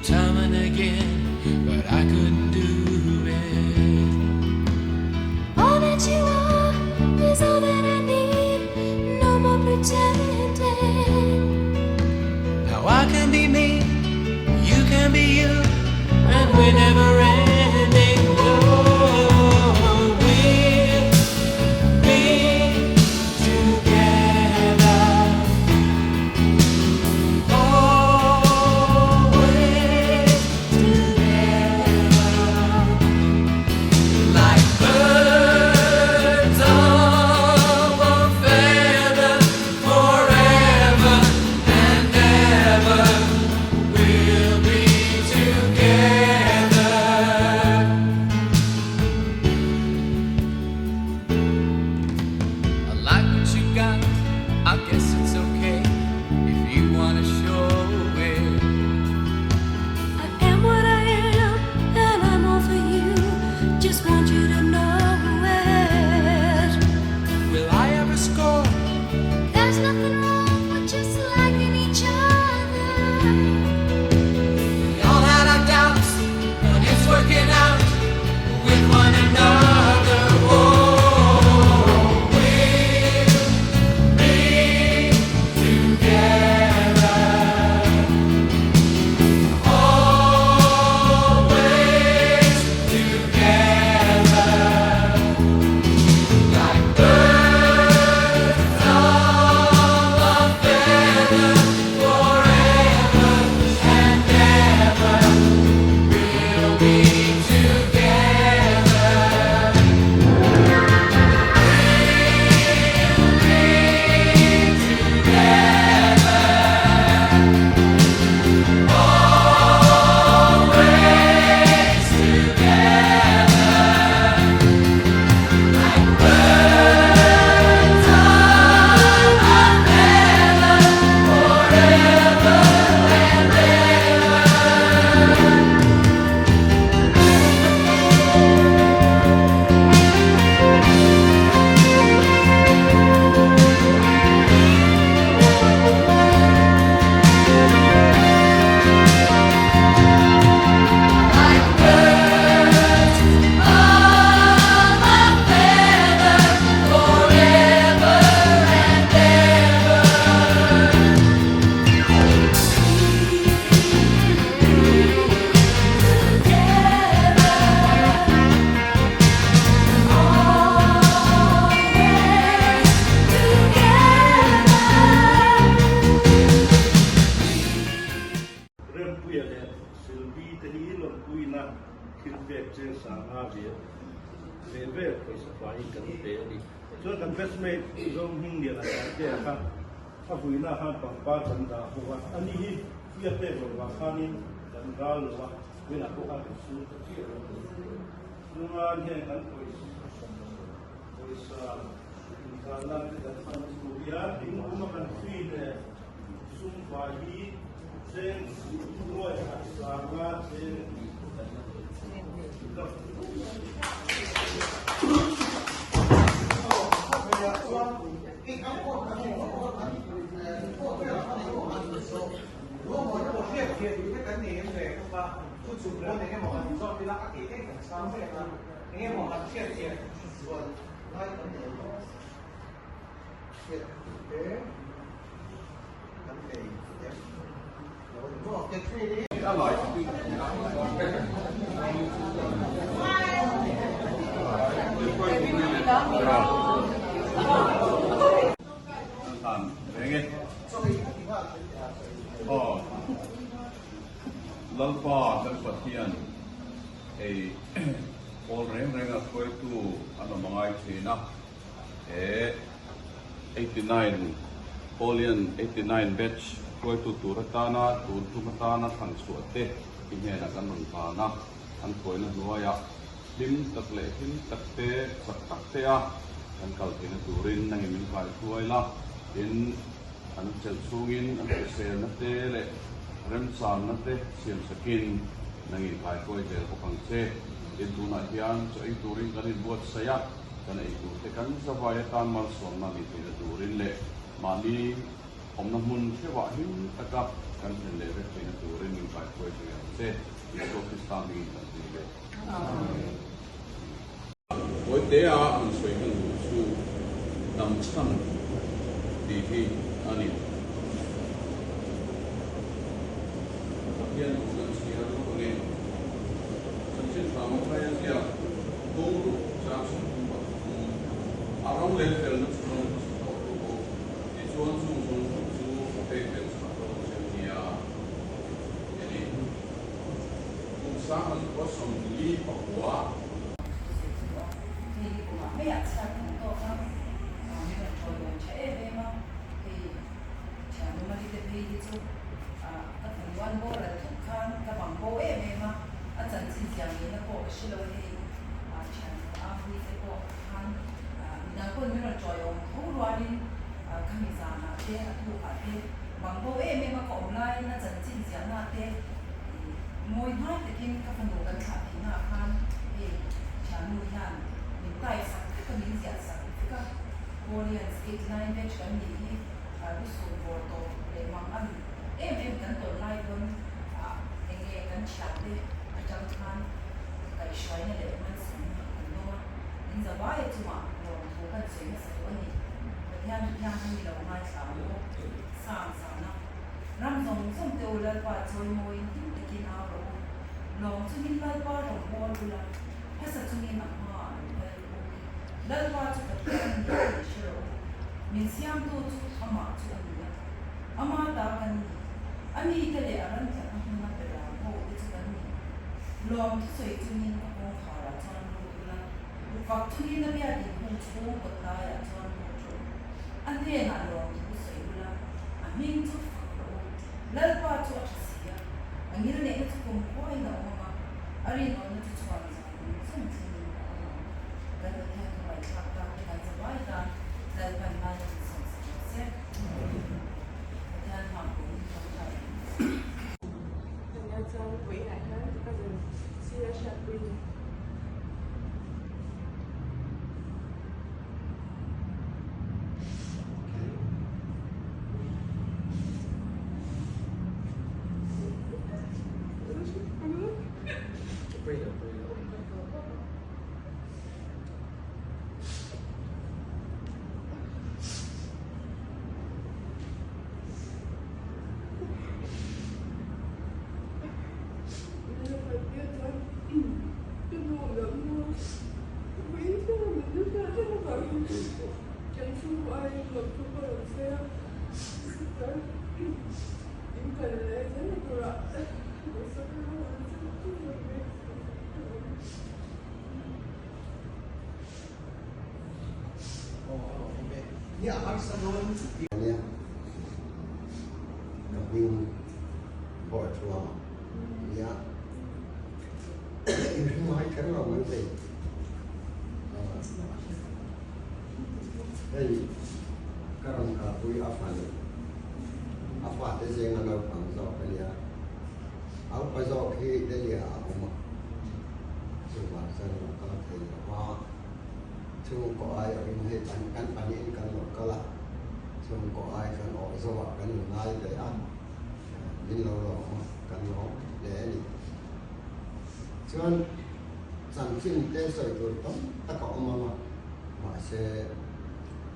time and again, but I couldn't do it. All that you are is all that I need. No more pretending. Now I can be me, you can be you, and we're never ending. Oh, we'll be together, always together, like birds of a feather, forever and ever. We'll be together. I like what you got, I guess it's okay if you wanna show it. I am what I am, and I'm all for you. Just want you to know it. Will I ever score? There's nothing wrong with just liking each other. We all had our doubts, but it's working out with one another. Oh, we'll be together, always together, like birds of a feather, forever and ever. We'll be together. Rem puya le silbi te hi lon pui na kin ve che sa nga ve le ve ko sa pai kan te ni so kan best mate zong hing dia la te ka a hui na ha pa pa chan da ho wa ani hi ya te lo wa kha ni dan ga lo wa ve na ko ha su te chi ro nu ma ne kan ko sa ka la te da sa su ya ding ma kan fi de sum ba hi sen luai sama sen lalpa dan patian all reng a koi tu ano mangai china 89 Polian 89 batch koi tu turatana tu tumatana kan suate inhe na kan man pa na an koi na nuaya lim takle him takte sakte a kan kalpin turin nang imin kai tuaila in an chel sungin an sel na te le rem san na te siam sakin nangi kai koi del ko pang se in tu na hian so ai turin kan in buat saya kan ai tu te kan sa vai tan mal son na ni te turin le mani om na mun se wa him taka kan chen le ve chen tu ren min pai koi tu ya se so Krista mi ta ti le oi te a an soi han su dam chan di hi ani Yan bukan siya ko ni Sanjin Pamo kaya siya tunggu sa arong level na sa ko isuan sung su papel sa niya yani kung saan ko sa li pakwa thì cũng mấy ạ sao cũng tốt lắm nhưng mà thôi là trẻ em mà thì chẳng mà đi tập đi chứ các phần quan bố là thuốc khăn các bằng bố em mà anh chẳng xin chào như nó bộ xin lỗi thì chẳng áp đi cái bộ khăn mình có những là trời ông thấu loa đi khăn mình già là thế là thu cả thế bằng bố em mà cộng lại nó chẳng xin chào là thế mỗi hai thì kim các phần đồ cần khả thì là khăn thì chẳng nuôi hàng mình tay sẵn các mình giặt sẵn các Korean 89 batch kan ni lu su bo to le mang an em kan to lai don enge kan chat de achang khan kai shwai na le man sun no in za ba ye chuma no to kan se na sa to ni yan ni lo mai sa no sa na ram zong zong te ula pa choi moi tin te kin a ro long chu min lai pa ro bo lu la ha sa chu ni na ma lal pa chu ka ni shiro min siam to chu ama chu ani ama ta kan ani te le aran ta na pe la ho chu kan ni lom chu soi chu ni ka ko kha ra chan lu la fa chu ni na bia di hu chu ko ta ya chan lu chu an te na lom chu soi la a min chu fa ro lal pa chu a sia ani ne chu ko ko ina ma ari no na chu chuan za sun chu ni ka da ta ka mai ka ta ka za bai ta dal pan ma ni so se dan ma ko ni ka ta人家将回来，那这个人是要下跪的。Ini apa sebelum ini? Kambing buat tuang, ya. Ini mai kan orang nanti. Hei, sekarang aku apa ni? Apa tu saya nak panggil dia? Aku panggil dia aku mah. Coba saya nak tanya apa? Chung có ai ở bên hệ căn bản in căn một cái là chung có ai căn ở số hoặc căn ngay để ăn bên lâu lâu căn nó để đi cho nên sản sinh để sợi rồi đó tất cả mà sẽ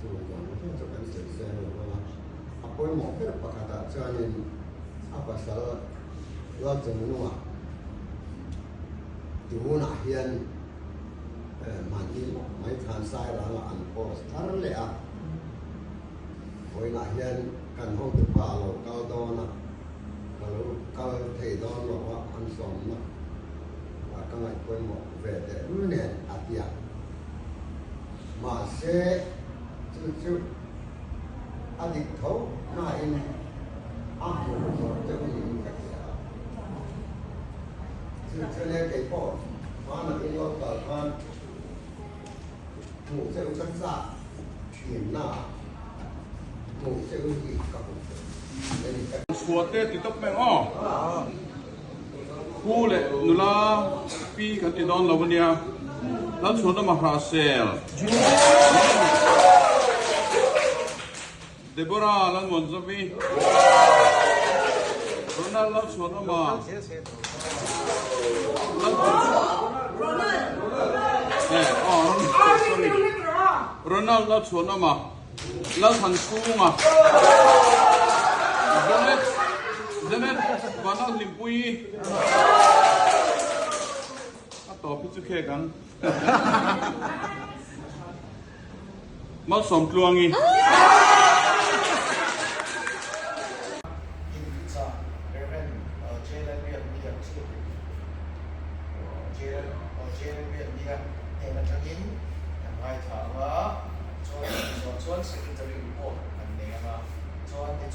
chung có nó cho căn sợi rồi là apa mau ke apa kata cho nên apa salah lo jangan lupa dulu nak hian mandi mai than sai ra là an post thar le a hoi na hian kan ho tu pa lo cao do na cao thầy do lo wa an som na và các ngài quên một về để luôn nè atia mà sẽ chú adik thấu na in áp dụng rồi cho cái gì cái cho nên cái bỏ mà là cái lo tờ con ngủ sẽ chân dạ chuyển na ngủ sẽ gì cả suate ti top meng o ku le nula pi kan ti don lawnia la chona ma frasel Deborah lan monzovi Ronald lau chuan ama. Sorry. Ronald lau chuan ama. Lau than sunga. Zemet Ronald limpui. Ato pichu khe kan. Mal som tluangi.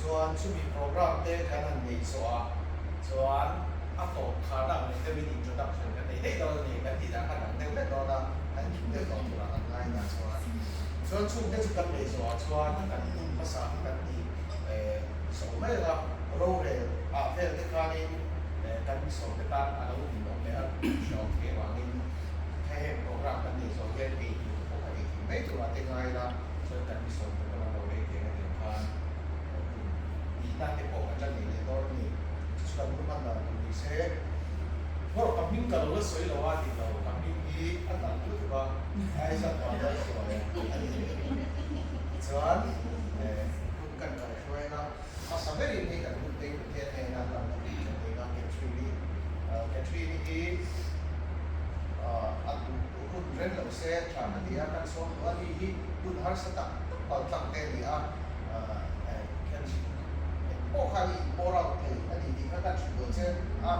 Chuan chu mi program te kan an nei so a chuan a to khana ni te min introduction kan nei dei do ni kan ti da kan ang deu le do da kan ki de do tu la kan ngai na chuan chu te chu kan nei so a chuan kan ni pasa kan ni so mai la ro re a fe te kan ni kan so te ta a lo ni do le a so ke wa ni he program kan nei so ke ni ko ka ni nei tu la te ngai la chuan kan so te la lo le ke ni kan đang cái bộ cái này thì tôi thì chuẩn bị bắt đầu mình sẽ có một cái cả lối suy làว่าthìเราcái mình đi ăn tạm chút và ai sẽ còn đó rồi chuẩn cũng cần phải quay nó mà sau đấy thì cái mình tính cái này là làm cái gì thì nó cái truy thì ăn cũng rất là sẽ trả thì ăn số và thì cũng har sẽ tập còn tập cái gìโอ้ใครโบราณเลยอันนี้ที่เขาการช่วยเช่นทาง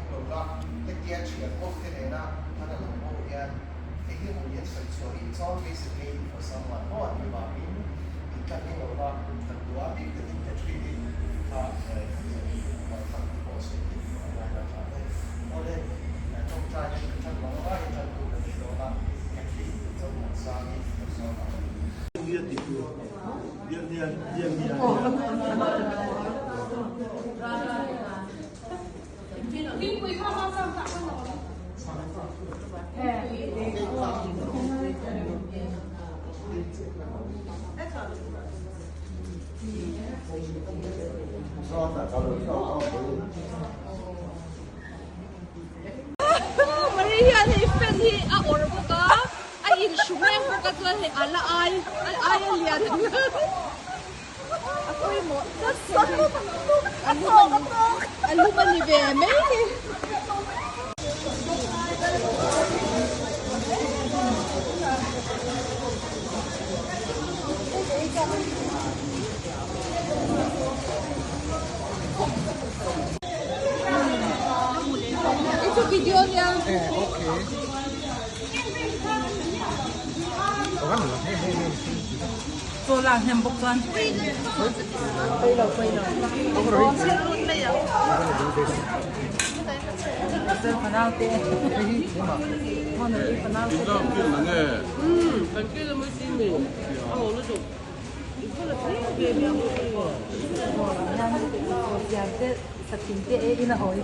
โรงงานเล็กๆช่วยพวกที่ไหนนะท่านเราโอ้ยที่ที่ผมเรียนสวยๆ it's all basically for someone เพราะว่ามีบางทีอีกการที่เราว่าตัดตัวที่จะติดจะช่วยดีถ้าเราทำที่โพสต์ที่เราทำได้โอ้เลยจงใจท่านบอกว่าท่านดูกันที่เราทำแค่ที่จะหมดสร้างที่เราสร้าง Maria thì fan thì ở đâu có ai in súng em có cái thì ala ai liền tôi một rất sợ anh lúc mình về mấy itu videonya. Okay. Cô làm thêm bốc con. Quay đầu. Có xe luôn đây à? Xe phần nào tiền. Con này đi phần nào tiền. Đó kia là nghe. Đằng kia là mới xin mình. Nó dùng. Nó là thấy về nhà mình. Yang sakinti ina oi.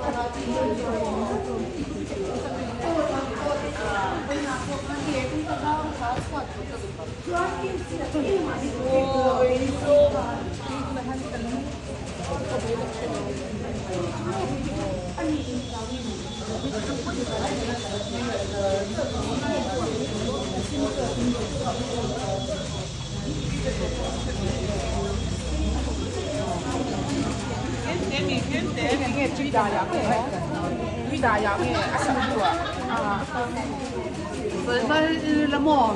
Nghe truy đà giảm này. Truy đà giảm này. Với là mỏ.